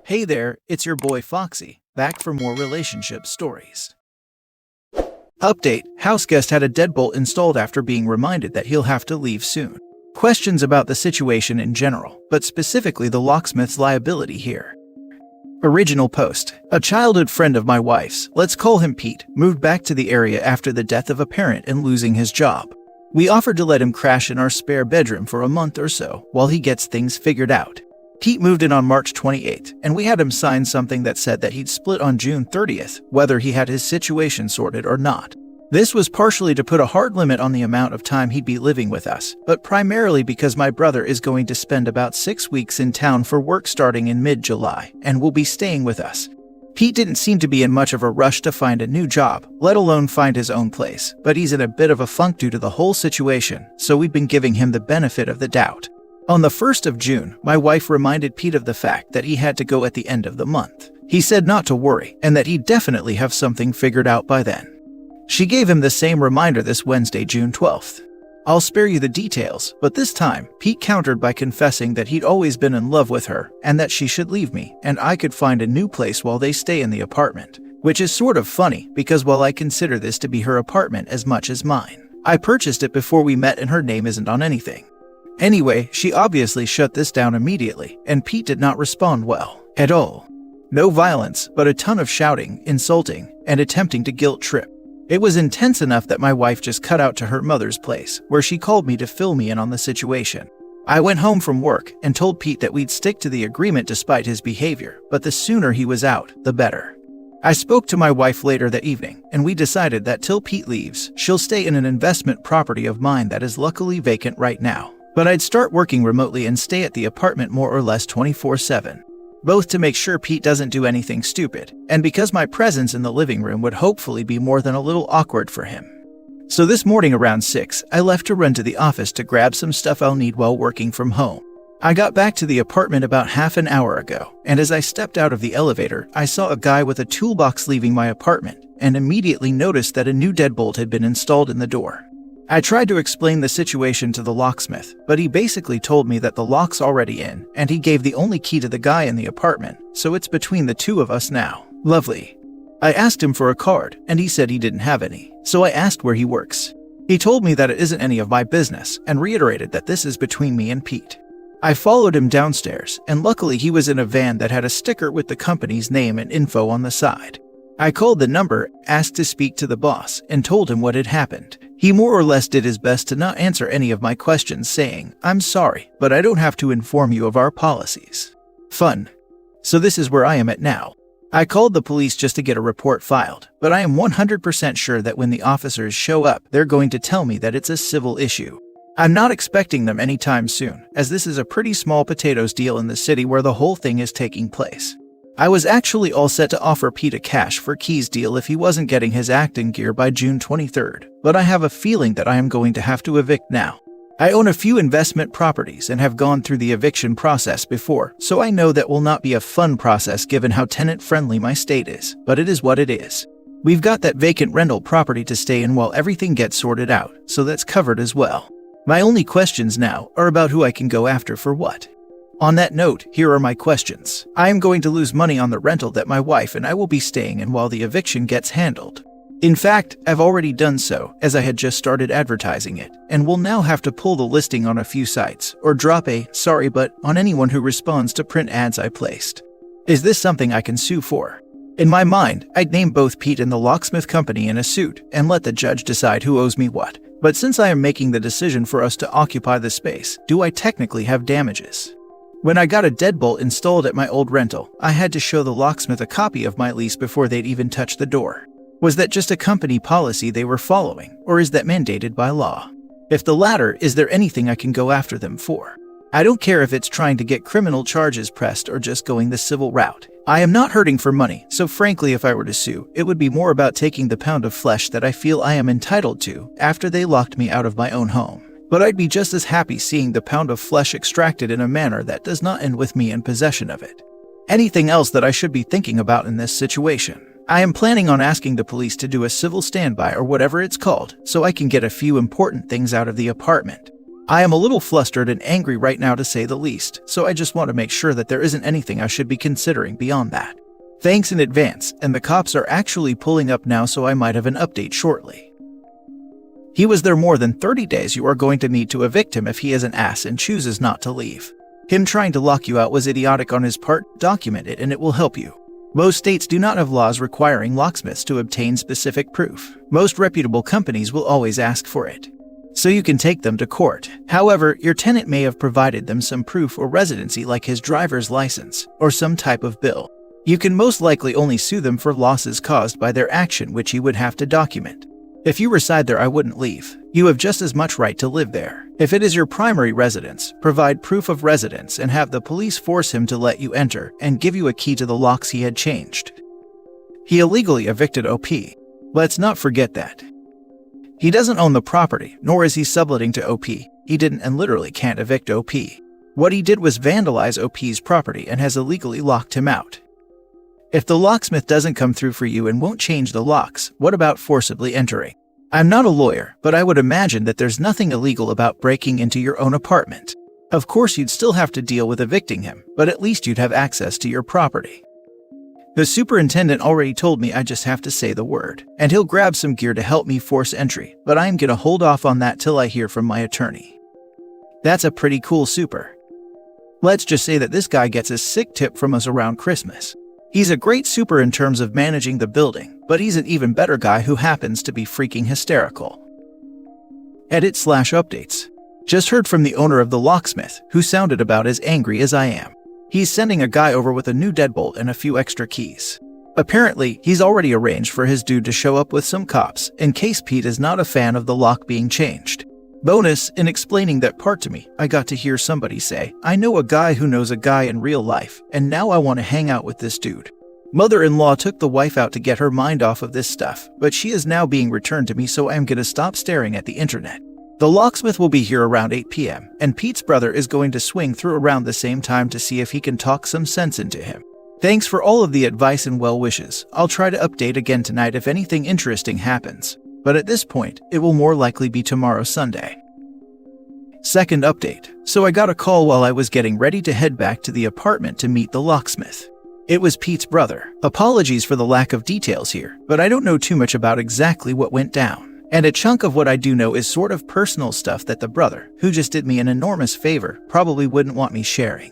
Hey there, it's your boy Foxy, back for more relationship stories. Update: Houseguest had a deadbolt installed after being reminded that he'll have to leave soon. Questions about the situation in general, but specifically the locksmith's liability here. Original post: a childhood friend of my wife's, let's call him Pete, moved back to the area after the death of a parent and losing his job. We offered to let him crash in our spare bedroom for a month or so while he gets things figured out. Pete moved in on March 28th, and we had him sign something that said that he'd split on June 30th, whether he had his situation sorted or not. This was partially to put a hard limit on the amount of time he'd be living with us, but primarily because my brother is going to spend about 6 weeks in town for work starting in mid-July, and will be staying with us. Pete didn't seem to be in much of a rush to find a new job, let alone find his own place, but he's in a bit of a funk due to the whole situation, so we've been giving him the benefit of the doubt. On the 1st of June, my wife reminded Pete of the fact that he had to go at the end of the month. He said not to worry, and that he'd definitely have something figured out by then. She gave him the same reminder this Wednesday, June 12th. I'll spare you the details, but this time, Pete countered by confessing that he'd always been in love with her, and that she should leave me, and I could find a new place while they stay in the apartment. Which is sort of funny, because while I consider this to be her apartment as much as mine, I purchased it before we met and her name isn't on anything. Anyway, she obviously shut this down immediately, and Pete did not respond well, at all. No violence, but a ton of shouting, insulting, and attempting to guilt trip. It was intense enough that my wife just cut out to her mother's place, where she called me to fill me in on the situation. I went home from work and told Pete that we'd stick to the agreement despite his behavior, but the sooner he was out, the better. I spoke to my wife later that evening, and we decided that till Pete leaves, she'll stay in an investment property of mine that is luckily vacant right now. But I'd start working remotely and stay at the apartment more or less 24/7. Both to make sure Pete doesn't do anything stupid, and because my presence in the living room would hopefully be more than a little awkward for him. So this morning around 6, I left to run to the office to grab some stuff I'll need while working from home. I got back to the apartment about half an hour ago, and as I stepped out of the elevator, I saw a guy with a toolbox leaving my apartment, and immediately noticed that a new deadbolt had been installed in the door. I tried to explain the situation to the locksmith, but he basically told me that the lock's already in, and he gave the only key to the guy in the apartment, so it's between the two of us now. Lovely. I asked him for a card, and he said he didn't have any, so I asked where he works. He told me that it isn't any of my business, and reiterated that this is between me and Pete. I followed him downstairs, and luckily he was in a van that had a sticker with the company's name and info on the side. I called the number, asked to speak to the boss, and told him what had happened. He more or less did his best to not answer any of my questions, saying, "I'm sorry, but I don't have to inform you of our policies." Fun. So this is where I am at now. I called the police just to get a report filed, but I am 100% sure that when the officers show up, they're going to tell me that it's a civil issue. I'm not expecting them anytime soon, as this is a pretty small potatoes deal in the city where the whole thing is taking place. I was actually all set to offer Pete a cash for keys deal if he wasn't getting his act in gear by June 23rd, but I have a feeling that I am going to have to evict now. I own a few investment properties and have gone through the eviction process before, so I know that will not be a fun process given how tenant-friendly my state is, but it is what it is. We've got that vacant rental property to stay in while everything gets sorted out, so that's covered as well. My only questions now are about who I can go after for what. On that note, here are my questions. I am going to lose money on the rental that my wife and I will be staying in while the eviction gets handled. In fact, I've already done so, as I had just started advertising it, and will now have to pull the listing on a few sites, or drop a "sorry but" on anyone who responds to print ads I placed. Is this something I can sue for? In my mind, I'd name both Pete and the locksmith company in a suit, and let the judge decide who owes me what. But since I am making the decision for us to occupy the space, do I technically have damages? When I got a deadbolt installed at my old rental, I had to show the locksmith a copy of my lease before they'd even touch the door. Was that just a company policy they were following, or is that mandated by law? If the latter, is there anything I can go after them for? I don't care if it's trying to get criminal charges pressed or just going the civil route. I am not hurting for money, so frankly if I were to sue, it would be more about taking the pound of flesh that I feel I am entitled to after they locked me out of my own home. But I'd be just as happy seeing the pound of flesh extracted in a manner that does not end with me in possession of it. Anything else that I should be thinking about in this situation? I am planning on asking the police to do a civil standby or whatever it's called, so I can get a few important things out of the apartment. I am a little flustered and angry right now to say the least, so I just want to make sure that there isn't anything I should be considering beyond that. Thanks in advance, and the cops are actually pulling up now, so I might have an update shortly. He was there more than 30 days. You are going to need to evict him if he is an ass and chooses not to leave. Him trying to lock you out was idiotic on his part. Document it and it will help you. Most states do not have laws requiring locksmiths to obtain specific proof. Most reputable companies will always ask for it, so you can take them to court. However, your tenant may have provided them some proof or residency like his driver's license or some type of bill. You can most likely only sue them for losses caused by their action, which he would have to document. If you reside there, I wouldn't leave. You have just as much right to live there. If it is your primary residence, provide proof of residence and have the police force him to let you enter and give you a key to the locks he had changed. He illegally evicted OP. Let's not forget that. He doesn't own the property, nor is he subletting to OP. He didn't and literally can't evict OP. What he did was vandalize OP's property and has illegally locked him out. If the locksmith doesn't come through for you and won't change the locks, what about forcibly entering? I'm not a lawyer, but I would imagine that there's nothing illegal about breaking into your own apartment. Of course, you'd still have to deal with evicting him, but at least you'd have access to your property. The superintendent already told me I just have to say the word, and he'll grab some gear to help me force entry, but I'm gonna hold off on that till I hear from my attorney. That's a pretty cool super. Let's just say that this guy gets a sick tip from us around Christmas. He's a great super in terms of managing the building, but he's an even better guy who happens to be freaking hysterical. Edit/updates. Just heard from the owner of the locksmith, who sounded about as angry as I am. He's sending a guy over with a new deadbolt and a few extra keys. Apparently, he's already arranged for his dude to show up with some cops in case Pete is not a fan of the lock being changed. Bonus, in explaining that part to me, I got to hear somebody say, I know a guy who knows a guy in real life, and now I want to hang out with this dude. Mother-in-law took the wife out to get her mind off of this stuff, but she is now being returned to me, so I'm gonna stop staring at the internet. The locksmith will be here around 8 p.m., and Pete's brother is going to swing through around the same time to see if he can talk some sense into him. Thanks for all of the advice and well wishes. I'll try to update again tonight if anything interesting happens, but at this point, it will more likely be tomorrow, Sunday. Second update. So I got a call while I was getting ready to head back to the apartment to meet the locksmith. It was Pete's brother. Apologies for the lack of details here, but I don't know too much about exactly what went down. And a chunk of what I do know is sort of personal stuff that the brother, who just did me an enormous favor, probably wouldn't want me sharing.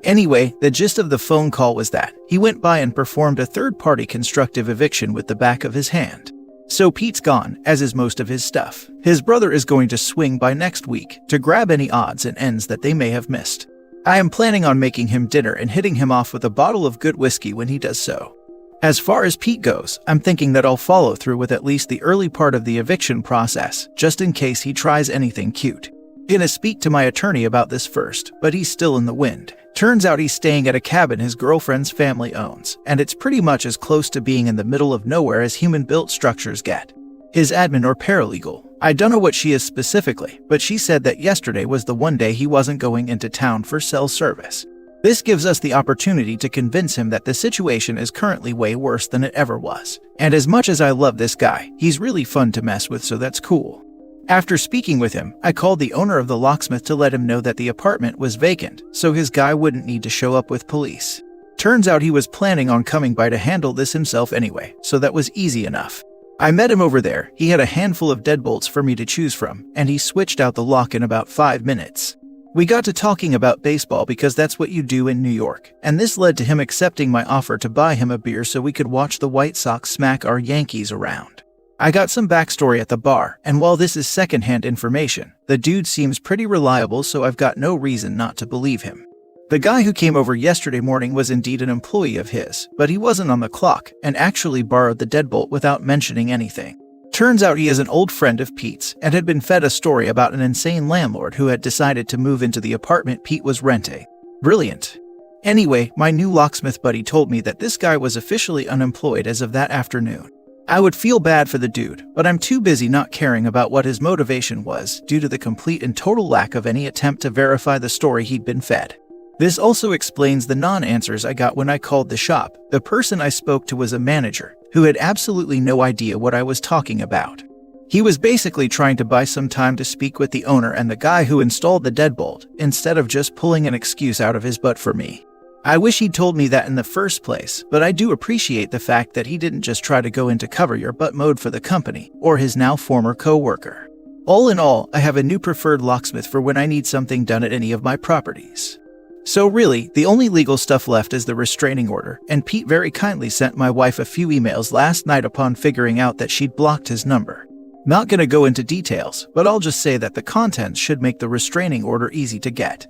Anyway, the gist of the phone call was that he went by and performed a third-party constructive eviction with the back of his hand. So Pete's gone, as is most of his stuff. His brother is going to swing by next week to grab any odds and ends that they may have missed. I am planning on making him dinner and hitting him off with a bottle of good whiskey when he does so. As far as Pete goes, I'm thinking that I'll follow through with at least the early part of the eviction process, just in case he tries anything cute. Gonna speak to my attorney about this first, but he's still in the wind. Turns out he's staying at a cabin his girlfriend's family owns, and it's pretty much as close to being in the middle of nowhere as human-built structures get. His admin or paralegal, I don't know what she is specifically, but she said that yesterday was the one day he wasn't going into town for cell service. This gives us the opportunity to convince him that the situation is currently way worse than it ever was. And as much as I love this guy, he's really fun to mess with, so that's cool. After speaking with him, I called the owner of the locksmith to let him know that the apartment was vacant, so his guy wouldn't need to show up with police. Turns out he was planning on coming by to handle this himself anyway, so that was easy enough. I met him over there. He had a handful of deadbolts for me to choose from, and he switched out the lock in about 5 minutes. We got to talking about baseball because that's what you do in New York, and this led to him accepting my offer to buy him a beer so we could watch the White Sox smack our Yankees around. I got some backstory at the bar, and while this is secondhand information, the dude seems pretty reliable, so I've got no reason not to believe him. The guy who came over yesterday morning was indeed an employee of his, but he wasn't on the clock and actually borrowed the deadbolt without mentioning anything. Turns out he is an old friend of Pete's and had been fed a story about an insane landlord who had decided to move into the apartment Pete was renting. Brilliant. Anyway, my new locksmith buddy told me that this guy was officially unemployed as of that afternoon. I would feel bad for the dude, but I'm too busy not caring about what his motivation was due to the complete and total lack of any attempt to verify the story he'd been fed. This also explains the non-answers I got when I called the shop. The person I spoke to was a manager who had absolutely no idea what I was talking about. He was basically trying to buy some time to speak with the owner and the guy who installed the deadbolt, instead of just pulling an excuse out of his butt for me. I wish he'd told me that in the first place, but I do appreciate the fact that he didn't just try to go into cover your butt mode for the company or his now former co-worker. All in all, I have a new preferred locksmith for when I need something done at any of my properties. So really, the only legal stuff left is the restraining order, and Pete very kindly sent my wife a few emails last night upon figuring out that she'd blocked his number. Not gonna go into details, but I'll just say that the contents should make the restraining order easy to get.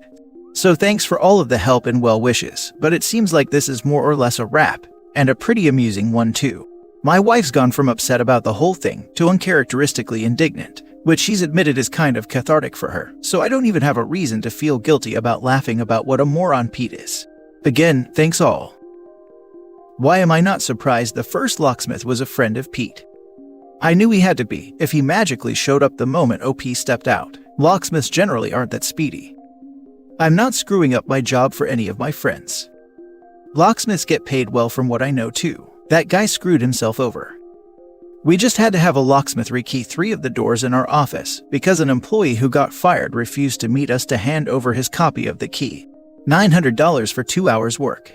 So thanks for all of the help and well wishes, but it seems like this is more or less a wrap, and a pretty amusing one too. My wife's gone from upset about the whole thing to uncharacteristically indignant, which she's admitted is kind of cathartic for her, so I don't even have a reason to feel guilty about laughing about what a moron Pete is. Again, thanks all. Why am I not surprised the first locksmith was a friend of Pete? I knew he had to be, if he magically showed up the moment OP stepped out. Locksmiths generally aren't that speedy. I'm not screwing up my job for any of my friends. Locksmiths get paid well from what I know too. That guy screwed himself over. We just had to have a locksmith rekey 3 of the doors in our office because an employee who got fired refused to meet us to hand over his copy of the key. $900 for 2 hours work.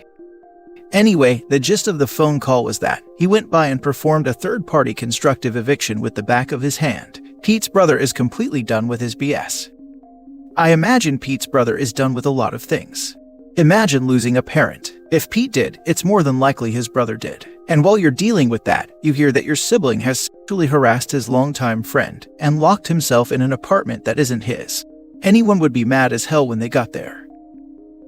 Anyway, the gist of the phone call was that he went by and performed a third-party constructive eviction with the back of his hand. Pete's brother is completely done with his BS. I imagine Pete's brother is done with a lot of things. Imagine losing a parent. If Pete did, it's more than likely his brother did. And while you're dealing with that, you hear that your sibling has sexually harassed his longtime friend and locked himself in an apartment that isn't his. Anyone would be mad as hell when they got there.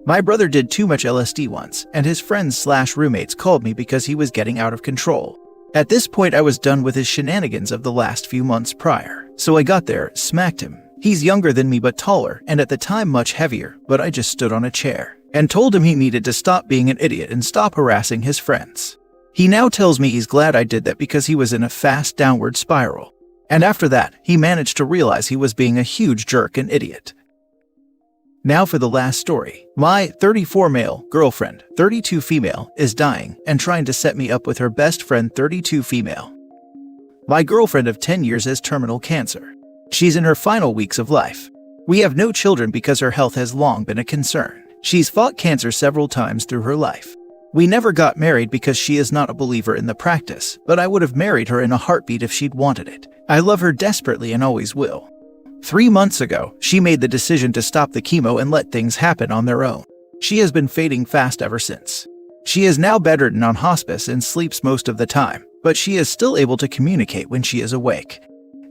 My brother did too much LSD once, and his friends/roommates called me because he was getting out of control. At this point, I was done with his shenanigans of the last few months prior, so I got there, smacked him. He's younger than me but taller, and at the time much heavier, but I just stood on a chair and told him he needed to stop being an idiot and stop harassing his friends. He now tells me he's glad I did that because he was in a fast downward spiral. And after that, he managed to realize he was being a huge jerk and idiot. Now for the last story. My 34 male girlfriend, 32 female, is dying and trying to set me up with her best friend, 32 female. My girlfriend of 10 years has terminal cancer. She's in her final weeks of life. We have no children because her health has long been a concern. She's fought cancer several times through her life. We never got married because she is not a believer in the practice, but I would have married her in a heartbeat if she'd wanted it. I love her desperately and always will. 3 months ago, she made the decision to stop the chemo and let things happen on their own. She has been fading fast ever since. She is now bedridden on hospice and sleeps most of the time, but she is still able to communicate when she is awake.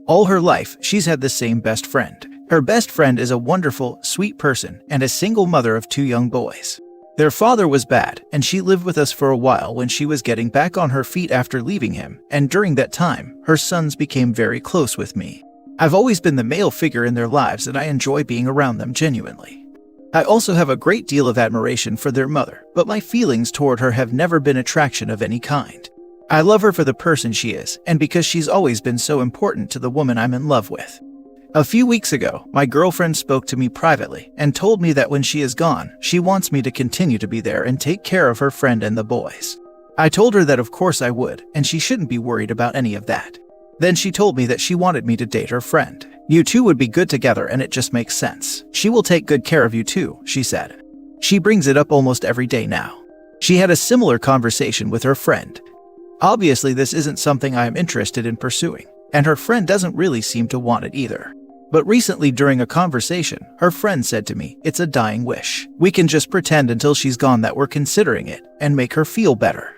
All her life, she's had the same best friend. Her best friend is a wonderful, sweet person and a single mother of 2 young boys. Their father was bad, and she lived with us for a while when she was getting back on her feet after leaving him, and during that time, her sons became very close with me. I've always been the male figure in their lives and I enjoy being around them genuinely. I also have a great deal of admiration for their mother, but my feelings toward her have never been attraction of any kind. I love her for the person she is, and because she's always been so important to the woman I'm in love with. A few weeks ago, my girlfriend spoke to me privately and told me that when she is gone, she wants me to continue to be there and take care of her friend and the boys. I told her that of course I would, and she shouldn't be worried about any of that. Then she told me that she wanted me to date her friend. You two would be good together and it just makes sense. She will take good care of you too, she said. She brings it up almost every day now. She had a similar conversation with her friend. Obviously, this isn't something I am interested in pursuing, and her friend doesn't really seem to want it either. But recently during a conversation, her friend said to me, "It's a dying wish. We can just pretend until she's gone that we're considering it and make her feel better."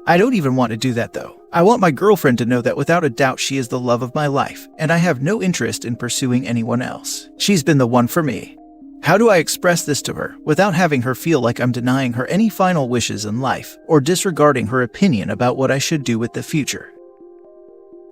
I don't even want to do that though. I want my girlfriend to know that without a doubt she is the love of my life, and I have no interest in pursuing anyone else. She's been the one for me. How do I express this to her without having her feel like I'm denying her any final wishes in life or disregarding her opinion about what I should do with the future?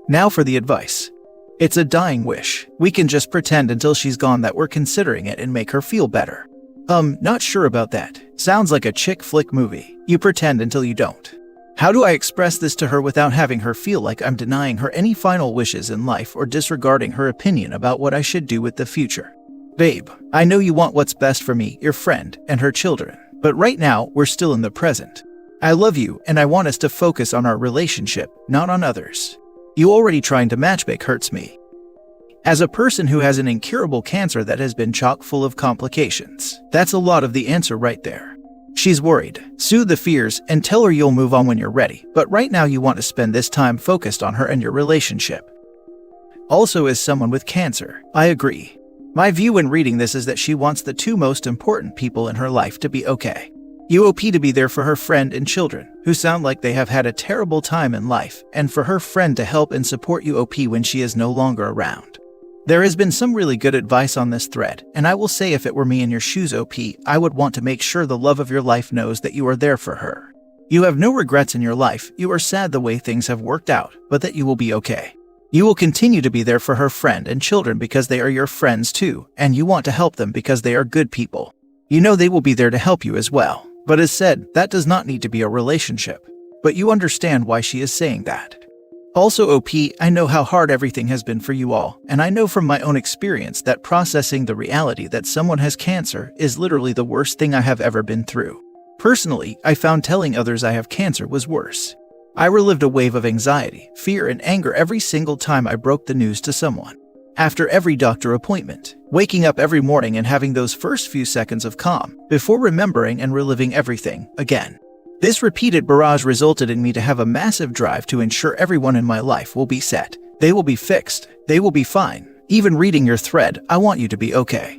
Now for the advice. It's a dying wish. We can just pretend until she's gone that we're considering it and make her feel better. Not sure about that. Sounds like a chick flick movie. You pretend until you don't. How do I express this to her without having her feel like I'm denying her any final wishes in life or disregarding her opinion about what I should do with the future? Babe, I know you want what's best for me, your friend, and her children, but right now we're still in the present. I love you and I want us to focus on our relationship, not on others. You already trying to matchmake hurts me. As a person who has an incurable cancer that has been chock full of complications, that's a lot of the answer right there. She's worried. Soothe the fears and tell her you'll move on when you're ready, but right now you want to spend this time focused on her and your relationship. Also, as someone with cancer, I agree. My view when reading this is that she wants the two most important people in her life to be okay. UOP to be there for her friend and children, who sound like they have had a terrible time in life, and for her friend to help and support UOP when she is no longer around. There has been some really good advice on this thread, and I will say if it were me in your shoes, OP, I would want to make sure the love of your life knows that you are there for her. You have no regrets in your life, you are sad the way things have worked out, but that you will be okay. You will continue to be there for her friend and children because they are your friends too, and you want to help them because they are good people. You know they will be there to help you as well, but as said, that does not need to be a relationship. But you understand why she is saying that. Also, OP, I know how hard everything has been for you all, and I know from my own experience that processing the reality that someone has cancer is literally the worst thing I have ever been through. Personally, I found telling others I have cancer was worse. I relived a wave of anxiety, fear, and anger every single time I broke the news to someone. After every doctor appointment, waking up every morning and having those first few seconds of calm, before remembering and reliving everything again. This repeated barrage resulted in me to have a massive drive to ensure everyone in my life will be set. They will be fixed. They will be fine. Even reading your thread, I want you to be okay.